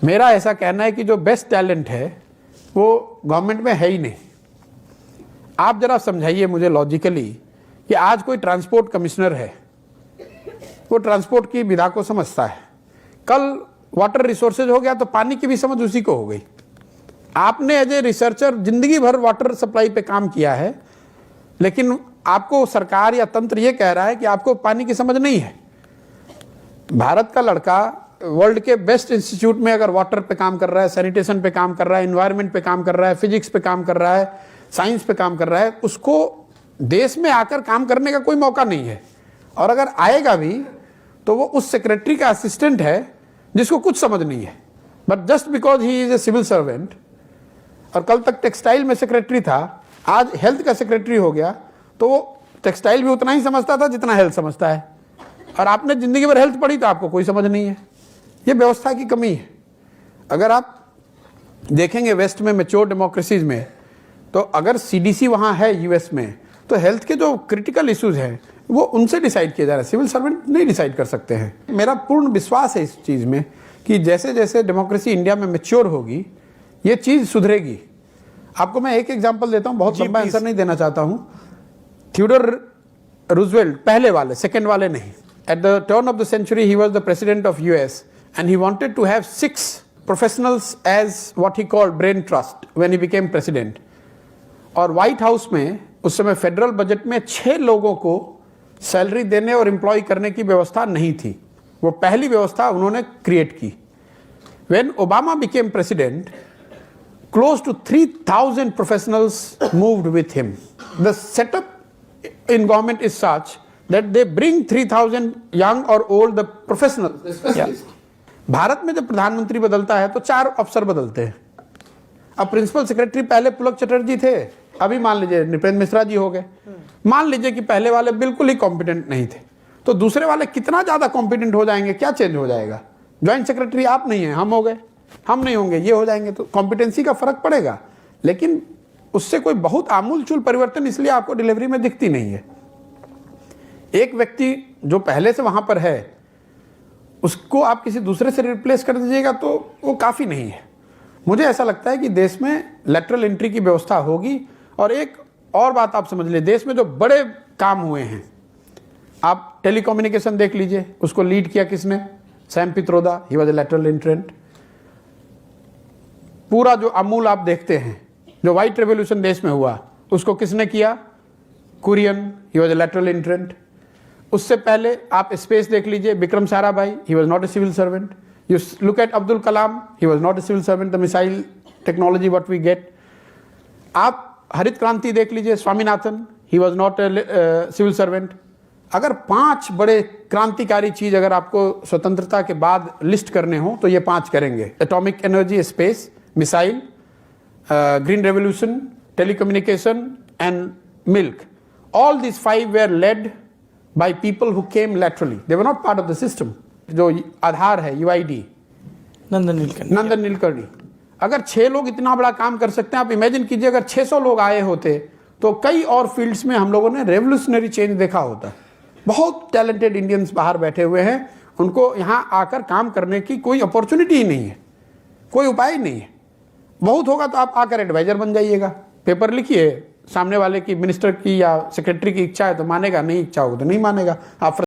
मेरा ऐसा कहना है कि जो बेस्ट टैलेंट है वो गवर्नमेंट में है ही नहीं। आप जरा समझाइए मुझे लॉजिकली कि आज कोई ट्रांसपोर्ट कमिश्नर है, वो ट्रांसपोर्ट की विधा को समझता है, कल वाटर रिसोर्सेज हो गया तो पानी की भी समझ उसी को हो गई। आपने एज ए रिसर्चर जिंदगी भर वाटर सप्लाई पे काम किया है, लेकिन आपको सरकार या तंत्र ये कह रहा है कि आपको पानी की समझ नहीं है। भारत का लड़का वर्ल्ड के बेस्ट इंस्टीट्यूट में अगर वाटर पे काम कर रहा है, सैनिटेशन पे काम कर रहा है, एनवायरनमेंट पे काम कर रहा है, फिजिक्स पे काम कर रहा है, साइंस पे काम कर रहा है, उसको देश में आकर काम करने का कोई मौका नहीं है। और अगर आएगा भी तो वो उस सेक्रेटरी का असिस्टेंट है जिसको कुछ समझ नहीं है, but just because he is a civil servant. और कल तक टेक्सटाइल में सेक्रेटरी था, आज हेल्थ का सेक्रेटरी हो गया, तो वो टेक्सटाइल भी उतना ही समझता था जितना हेल्थ समझता है। और आपने जिंदगी भर हेल्थ पढ़ी तो आपको कोई समझ नहीं है। ये व्यवस्था की कमी है। अगर आप देखेंगे वेस्ट में मैच्योर डेमोक्रेसीज में, तो अगर सीडीसी वहाँ है यूएस में, तो हेल्थ के जो क्रिटिकल इश्यूज हैं वो उनसे डिसाइड किया जा रहा है, सिविल सर्वेंट नहीं डिसाइड कर सकते हैं। मेरा पूर्ण विश्वास है इस चीज़ में कि जैसे जैसे डेमोक्रेसी इंडिया में मैच्योर होगी ये चीज़ सुधरेगी। आपको मैं एक एग्जांपल देता हूँ, बहुत लंबा आंसर नहीं देना चाहता हूँ। थियोडोर रूजवेल्ट, पहले वाले, सेकेंड वाले नहीं, at the turn of the century he was the president of US and he wanted to have 6 professionals as what he called brain trust when he became president. और white house में उस समय federal budget में 6 लोगों को salary देने और employ करने की व्यवस्था नहीं थी। वो पहली व्यवस्था उन्होंने क्रिएट की। When Obama became president, close to 3,000 professionals moved with him. The setup in government is such that they bring 3,000 young or old the professionals. Yeah. Bharat में जब प्रधानमंत्री बदलता है तो 4 अफसर बदलते हैं। अब प्रिंसिपल सेक्रेटरी पहले पुलक चटर्जी थे, अभी मान लीजिए नृपेंद्र मिश्रा जी हो गए। मान लीजिए कि पहले वाले बिल्कुल ही कॉम्पिटेंट नहीं थे, तो दूसरे वाले कितना ज्यादा कॉम्पिटेंट हो जाएंगे, क्या चेंज हो जाएगा? ज्वाइंट सेक्रेटरी आप नहीं है, हम हो गए, हम नहीं होंगे, ये हो जाएंगे, तो कॉम्पिटेंसी का फर्क पड़ेगा, लेकिन उससे कोई बहुत आमूलचूल परिवर्तन इसलिए आपको डिलीवरी में दिखती नहीं है। एक व्यक्ति जो पहले से वहां पर है उसको आप किसी दूसरे से रिप्लेस कर दीजिएगा तो वो काफ़ी नहीं है। मुझे ऐसा लगता है कि देश में लेटरल एंट्री की व्यवस्था होगी। और एक और बात आप समझ लीजिए, देश में जो बड़े काम हुए हैं, आप टेलीकम्युनिकेशन देख लीजिए, उसको लीड किया किसने? Sam Pitroda, he was a lateral एंट्रेंट। पूरा जो अमूल आप देखते हैं, जो व्हाइट रेवोल्यूशन देश में हुआ, उसको किसने किया? Kurien, he was a lateral entrant. उससे पहले आप स्पेस देख लीजिए, Vikram Sarabhai, he was not a civil servant. You look at Abdul Kalam, he was not a civil servant, the missile technology what we get. आप हरित क्रांति देख लीजिए, Swaminathan, he was not a civil servant. अगर 5 बड़े क्रांतिकारी चीज अगर आपको स्वतंत्रता के बाद लिस्ट करने हो तो ये 5 करेंगे: atomic energy, space, missile, green revolution, telecommunication and milk. All this 5 were led by people who came laterally. They were not part of the system. जो आधार है UID, नंदन नीलकर्णी। अगर 6 लोग इतना बड़ा काम कर सकते हैं, आप इमेजिन कीजिए अगर 600 लोग आए होते तो कई और फील्ड्स में हम लोगों ने रेवोल्यूशनरी चेंज देखा होता। बहुत टैलेंटेड इंडियंस बाहर बैठे हुए हैं, उनको यहाँ आकर काम करने की कोई अपॉर्चुनिटी ही नहीं है, कोई उपाय ही नहीं है। बहुत होगा तो आप आकर एडवाइजर बन जाइएगा, पेपर लिखिए, सामने वाले की, मिनिस्टर की या सेक्रेटरी की इच्छा है तो मानेगा, नहीं इच्छा होगा तो नहीं मानेगा। आप